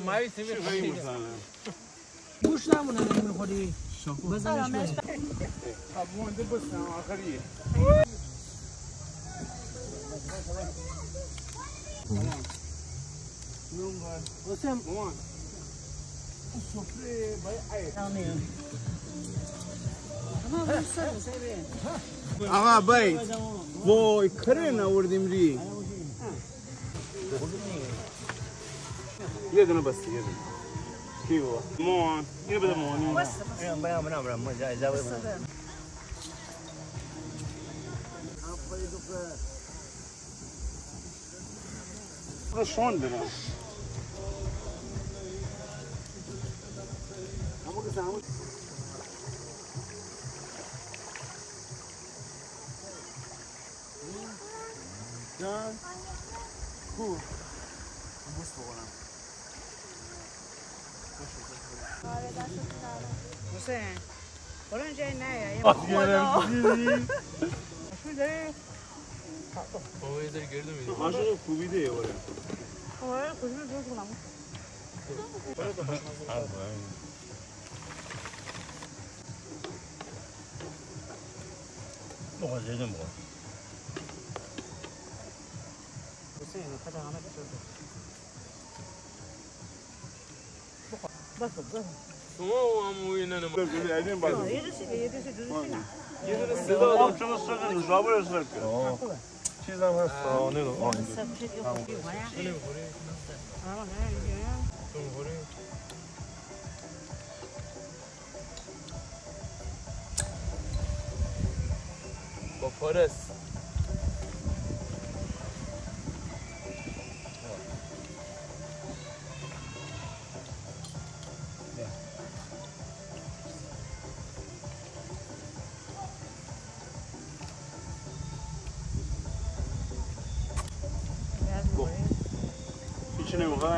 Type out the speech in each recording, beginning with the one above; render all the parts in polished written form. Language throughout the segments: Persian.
مایی سیمی گوش نمونه نمیخوری بزنش بره ابوانده بسن آخریه حسین مامان سفره باید آقا باید وای کره نوردیم ری یه دونه بسته یه دونه کی بابا مامان اینو بده مامان برم ما جایزه بدم شون بدم اما که سامو جان کو بوس بخورم حسین برو جای نه یا خدا شو داری اوه در گردو میدی آشو کوبیده یه باره اوه خوشم دوست کنم بخور زیدون بخور حسین خدا همه بسازه بخور شما هم موی ننه ما یه دوستی صدا آدم چون سرد نوشابه رسد کرد چیزم هست آنه رو آنه با پارس هیچی نمیخوای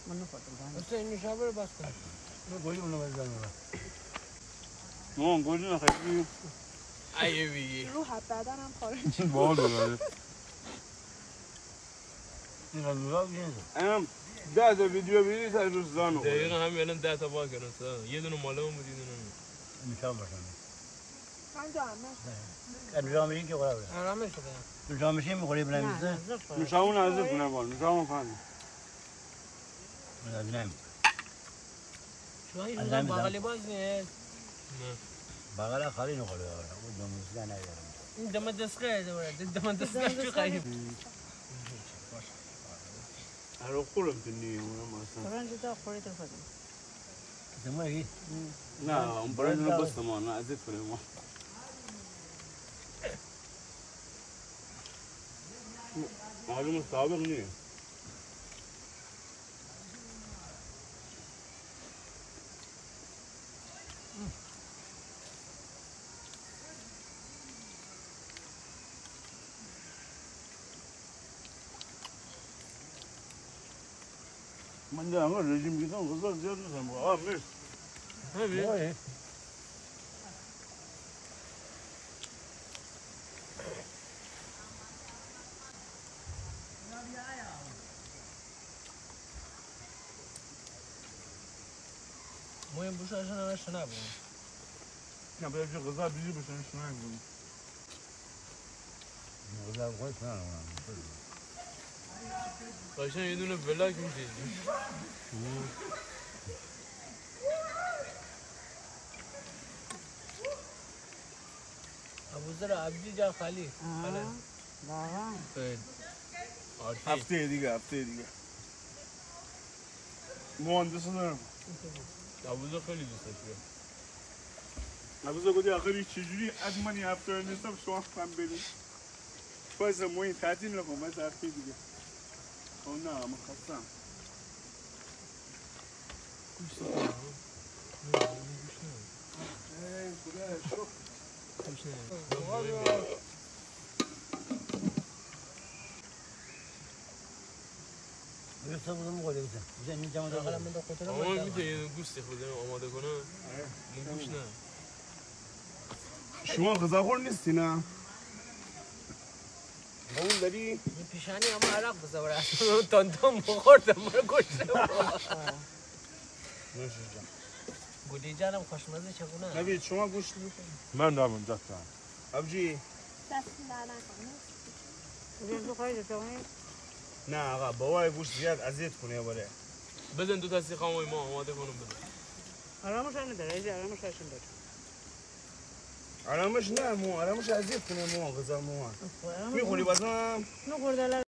من نخوردم حسین نوشابه رو بس کن گویی اونو بزنم مامان گوجه نخوای ایه بیگی رو حد دادنم خارج بال ببره این قلولا اینم 10 تا ویدیو بیدی تا روز زانو دقیقا همین الان 10 تا با کردن یه دونه مالمون بود یه دونه میشام باشم من جامعه نوشام میرین که قرار آرامش شده نوشام میشین میخوری بنمیزه نوشامون نزدیک کنه بال نوشامون فهمی نمیزه شو هایی روزم باقلی باز نیست بغل خالی نخوره اون دموزده ندارم این دم دستگاه دوره دم دستگاه چی خواهیم هر خورم تنی اونم اصلا برنج تا خوری تو خودم دموگی نه اون برنج رو بس ما نه ازت کنه ما معلومه سابق نیست من دارم رژیم میگم غذا زیاد می‌خورم آه مرسی همین مهم بوشه اشنا نشنا نبود نه باید غذا بیزی بشن شما نگم غذا بخوش نه قشنگ یه دونه بلاک میشه ابوذر عبدی جا خالی خیلی هفته دیگه مهندس دارم ابوذر خیلی دوستش دارم ابوذر گفتی آخری چجوری از منی هفته نیستم شما هم بریم باید ما این تعطیل نکنم باید هفته دیگه نه من خستم یه بودم گوله بزن بزن اینجا ما دارم من دکتر اما میتونه یه گوشت خودم آماده کنه گوش نه شما غذا خور نیستی نه قبول داری؟ این پیشانی اما عرق بزور اصلا تندم بخوردم من گوشته نوش جان گودی جانم خوشمزه چگونه؟ نوید شما گوشت میکنید؟ من دارم دستم ابجی دست در نکنه بگیم تو خواهی جایی؟ نه آقا بابای گوشت زیاد اذیت کنه باره بزن تو دستی خاموی ما آماده کنم بزن آرامش نداره ایزی آرامش هاشون داره آرامش نه مو آرامش اذیت کنه مو غذا مو میخوری بازم؟ نخورده